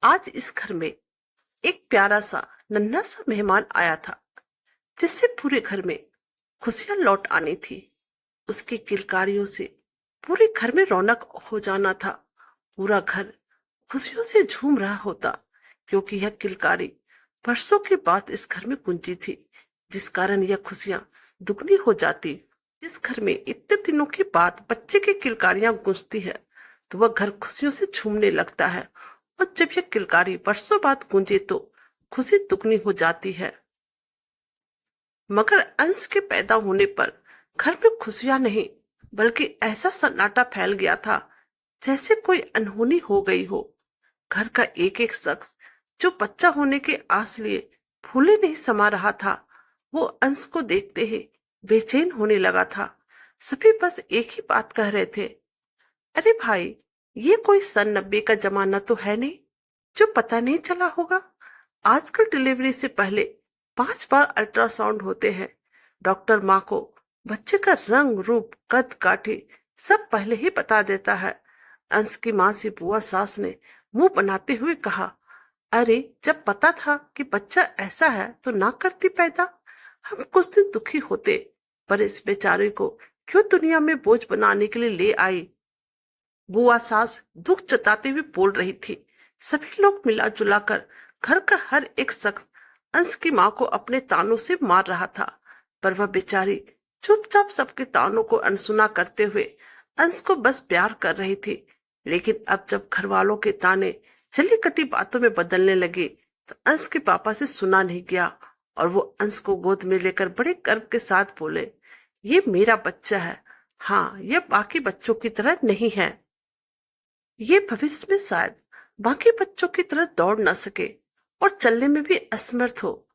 आज इस घर में एक प्यारा सा नन्हा सा मेहमान आया था, जिससे पूरे घर में खुशियां लौट आनी थी। उसकी किलकारियों से पूरे घर में रौनक हो जाना था। पूरा घर खुशियों से झूम रहा होता, क्योंकि यह किलकारी वर्षों के बाद इस घर में गूंजी थी, जिस कारण यह खुशियां दुगनी हो जाती। जिस घर में इतने दिनों के बाद बच्चे की किलकारियां गूंजती है, तो वह घर खुशियों से झूमने लगता है। और जब यह किलकारी वर्षों बाद गूंजे तो खुशी दुगनी हो जाती है। मगर अंश के पैदा होने पर घर में खुशियां नहीं, बल्कि ऐसा सन्नाटा फैल गया था जैसे कोई अनहोनी हो गई हो। घर का एक एक शख्स जो बच्चा होने के आस लिए फूले नहीं समा रहा था, वो अंश को देखते ही बेचैन होने लगा था। सभी बस एक ही बात कह रहे थे, अरे भाई, ये कोई सन 90 का जमाना तो है नहीं जो पता नहीं चला होगा। आजकल डिलीवरी से पहले 5 बार अल्ट्रासाउंड होते हैं। डॉक्टर माँ को बच्चे का रंग रूप कद काठी सब पहले ही बता देता है। अंश की माँ से बुआ सास ने मुंह बनाते हुए कहा, अरे जब पता था कि बच्चा ऐसा है तो ना करती पैदा। हम कुछ दिन दुखी होते, पर इस बेचारे को क्यों दुनिया में बोझ बनाने के लिए ले आई। बुआ सास दुख जताते हुए बोल रही थी। सभी लोग मिला जुला कर घर का हर एक शख्स अंश की माँ को अपने तानों से मार रहा था, पर वह बेचारी चुपचाप सबके तानों को अनसुना करते हुए अंश को बस प्यार कर रही थी। लेकिन अब जब घर वालों के ताने जली कटी बातों में बदलने लगे, तो अंश के पापा से सुना नहीं गया और वो अंश को गोद में लेकर बड़े गर्व के साथ बोले, ये मेरा बच्चा है। हाँ, यह बाकी बच्चों की तरह नहीं है। ये भविष्य में शायद बाकी बच्चों की तरह दौड़ ना सके और चलने में भी असमर्थ हो,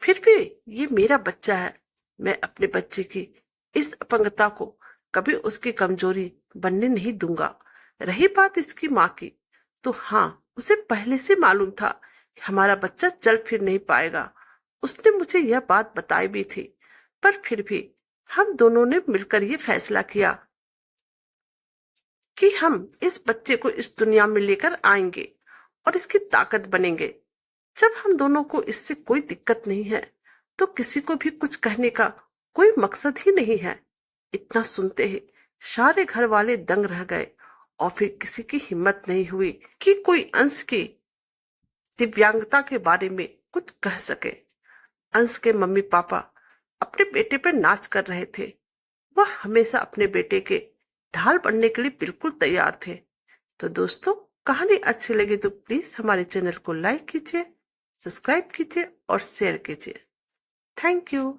फिर भी ये मेरा बच्चा है। मैं अपने बच्चे की इस अपंगता को कभी उसकी कमजोरी बनने नहीं दूंगा। रही बात इसकी माँ की, तो हाँ, उसे पहले से मालूम था कि हमारा बच्चा चल फिर नहीं पाएगा। उसने मुझे यह बात बताई भी थी, पर फिर भी हम दोनों ने मिलकर यह फैसला किया कि हम इस बच्चे को इस दुनिया में लेकर आएंगे और इसकी ताकत बनेंगे। जब हम दोनों को इससे कोई दिक्कत नहीं है, तो किसी को भी कुछ कहने का कोई मकसद ही नहीं है। इतना सुनते ही सारे घर वाले दंग रह गए और फिर किसी की हिम्मत नहीं हुई कि कोई अंश की दिव्यांगता के बारे में कुछ कह सके। अंश के मम्मी पापा अपने बेटे पर नाच कर रहे थे। वह हमेशा अपने बेटे के ढाल बनने के लिए बिल्कुल तैयार थे। तो दोस्तों, कहानी अच्छी लगी तो प्लीज हमारे चैनल को लाइक कीजिए, सब्सक्राइब कीजिए और शेयर कीजिए। Thank you.